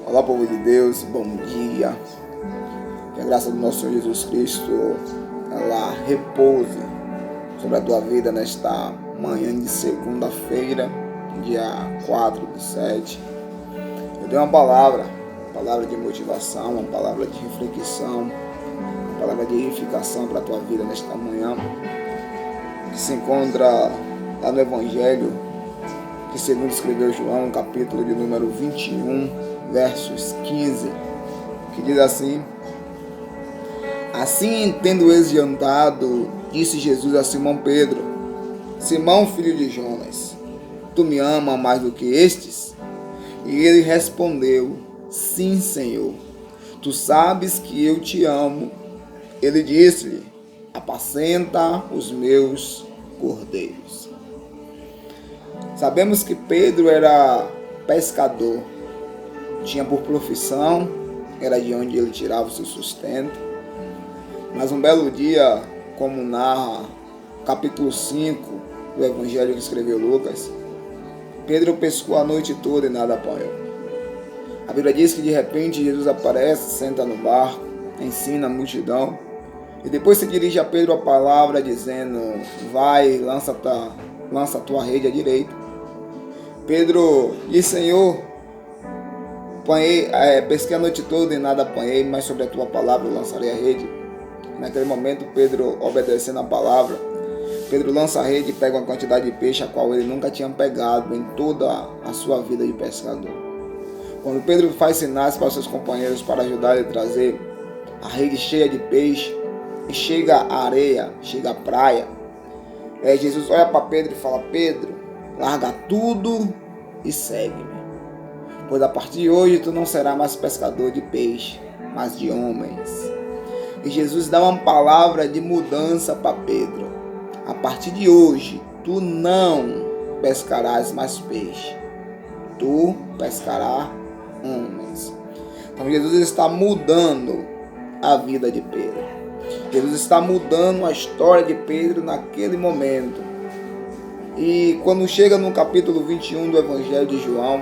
Olá, povo de Deus, bom dia. Que a graça do nosso Senhor Jesus Cristo ela repouse sobre a tua vida nesta manhã de segunda-feira, dia 4/7. Eu dei uma palavra de motivação, uma palavra de reflexão, uma palavra de edificação para a tua vida nesta manhã, que se encontra lá no Evangelho que segundo escreveu João, capítulo de número 21, versos 15, que diz assim: Assim, tendo eles jantado, disse Jesus a Simão Pedro: Simão, filho de Jonas, tu me amas mais do que estes? E ele respondeu: Sim, Senhor, tu sabes que eu te amo. Ele disse-lhe: Apacenta os meus cordeiros. Sabemos que Pedro era pescador, tinha por profissão, era de onde ele tirava o seu sustento. Mas um belo dia, como narra o capítulo 5 do Evangelho que escreveu Lucas, Pedro pescou a noite toda e nada apanhou. A Bíblia diz que de repente Jesus aparece, senta no barco, ensina a multidão e depois se dirige a Pedro a palavra dizendo: vai, lança a tua rede à direita. Pedro diz: Senhor, pesquei a noite toda e nada apanhei, mas sobre a tua palavra eu lançarei a rede. Naquele momento, Pedro, obedecendo a palavra, Pedro lança a rede e pega uma quantidade de peixe a qual ele nunca tinha pegado em toda a sua vida de pescador. Quando Pedro faz sinais para seus companheiros para ajudar ele a trazer a rede cheia de peixe, e chega a areia, chega a praia, Jesus olha para Pedro e fala: Pedro, larga tudo e segue-me, pois a partir de hoje tu não serás mais pescador de peixe, mas de homens. E Jesus dá uma palavra de mudança para Pedro: a partir de hoje tu não pescarás mais peixe, tu pescarás homens. Então Jesus está mudando a vida de Pedro. Jesus está mudando a história de Pedro naquele momento. E quando chega no capítulo 21 do Evangelho de João,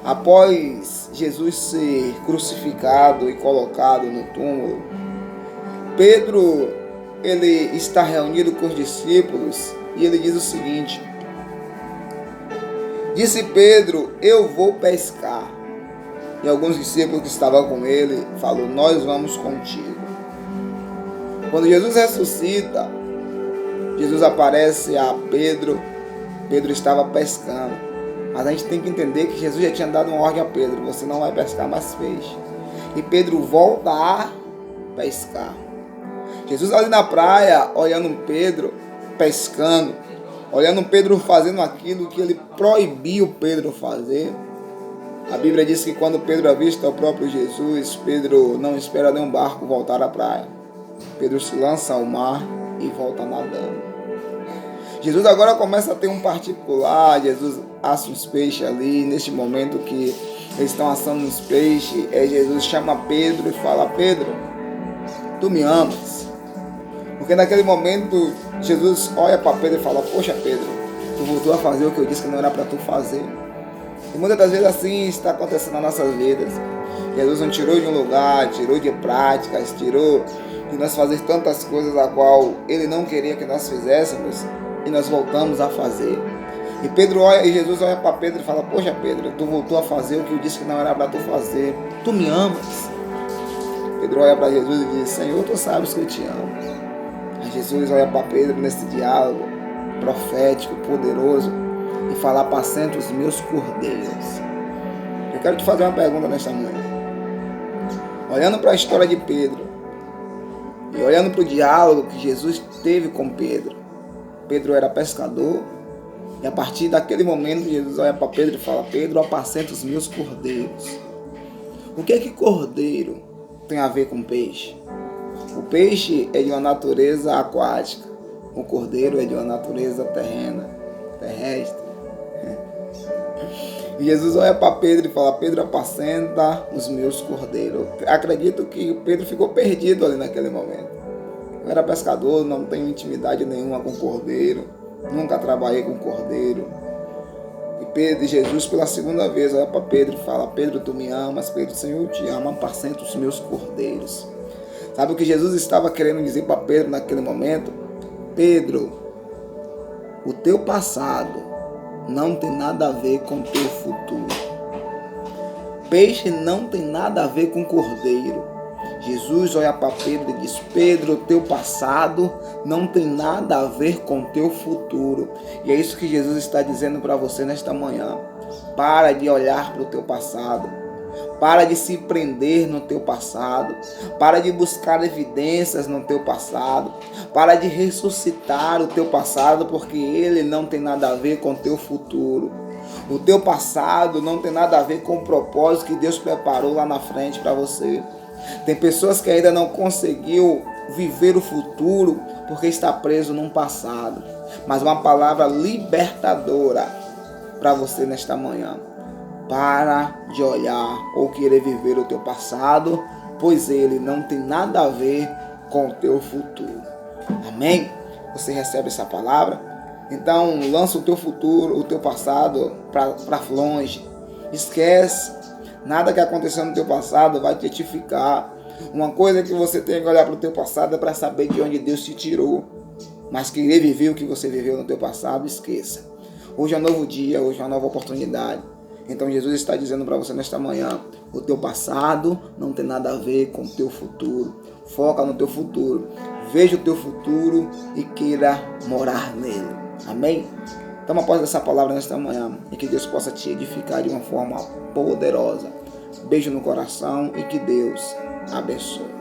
após Jesus ser crucificado e colocado no túmulo, Pedro ele está reunido com os discípulos e ele diz o seguinte: disse Pedro, eu vou pescar. E alguns discípulos que estavam com ele falaram: nós vamos contigo. Quando Jesus ressuscita, Jesus aparece a Pedro. Pedro estava pescando, mas a gente tem que entender que Jesus já tinha dado uma ordem a Pedro: você não vai pescar mais peixe. E Pedro volta a pescar. Jesus ali na praia, olhando Pedro pescando, olhando Pedro fazendo aquilo que ele proibiu Pedro fazer. A Bíblia diz que quando Pedro avista o próprio Jesus, Pedro não espera nenhum barco voltar à praia. Pedro se lança ao mar e volta nadando. Jesus agora começa a ter um particular. Jesus assa uns peixes ali. Neste momento que eles estão assando uns peixes, Jesus chama Pedro e fala: Pedro, tu me amas? Porque naquele momento Jesus olha para Pedro e fala: poxa Pedro, tu voltou a fazer o que eu disse que não era para tu fazer. E muitas das vezes assim está acontecendo nas nossas vidas. Jesus nos tirou de um lugar, tirou de práticas, tirou de nós fazer tantas coisas a qual Ele não queria que nós fizéssemos, e nós voltamos a fazer. E Jesus olha para Pedro e fala: poxa Pedro, tu voltou a fazer o que eu disse que não era para tu fazer. Tu me amas? Pedro olha para Jesus e diz: Senhor, tu sabes que eu te amo. Aí Jesus olha para Pedro nesse diálogo profético, poderoso, e fala: apacenta os meus cordeiros. Eu quero te fazer uma pergunta nesta manhã. Olhando para a história de Pedro e olhando para o diálogo que Jesus teve com Pedro, Pedro era pescador, e a partir daquele momento Jesus olha para Pedro e fala: Pedro, apacenta os meus cordeiros. O que é que cordeiro tem a ver com peixe? O peixe é de uma natureza aquática, o cordeiro é de uma natureza terrestre. E Jesus olha para Pedro e fala: Pedro, apacenta os meus cordeiros. Acredito que Pedro ficou perdido ali naquele momento. Eu era pescador, não tenho intimidade nenhuma com cordeiro, nunca trabalhei com cordeiro. E Jesus pela segunda vez olha para Pedro e fala: Pedro, tu me amas? Pedro, Senhor, eu te amo, apacenta os meus cordeiros. Sabe o que Jesus estava querendo dizer para Pedro naquele momento? Pedro, o teu passado não tem nada a ver com o teu futuro. Peixe não tem nada a ver com cordeiro. Jesus olha para Pedro e diz: Pedro, o teu passado não tem nada a ver com o teu futuro. E é isso que Jesus está dizendo para você nesta manhã. Para de olhar para o teu passado. Para de se prender no teu passado. Para de buscar evidências no teu passado. Para de ressuscitar o teu passado, porque ele não tem nada a ver com o teu futuro. O teu passado não tem nada a ver com o propósito que Deus preparou lá na frente para você. Tem pessoas que ainda não conseguiu viver o futuro porque está preso num passado. Mas uma palavra libertadora para você nesta manhã. Para de olhar ou querer viver o teu passado, pois ele não tem nada a ver com o teu futuro. Amém? Você recebe essa palavra? Então lança o teu futuro, o teu passado para longe. Esquece. Nada que aconteceu no teu passado vai te edificar. Uma coisa que você tem que olhar para o teu passado é para saber de onde Deus te tirou. Mas querer viver o que você viveu no teu passado, esqueça. Hoje é um novo dia, hoje é uma nova oportunidade. Então Jesus está dizendo para você nesta manhã: o teu passado não tem nada a ver com o teu futuro. Foca no teu futuro. Veja o teu futuro e queira morar nele. Amém? Toma posse dessa palavra nesta manhã e que Deus possa te edificar de uma forma poderosa. Beijo no coração e que Deus abençoe.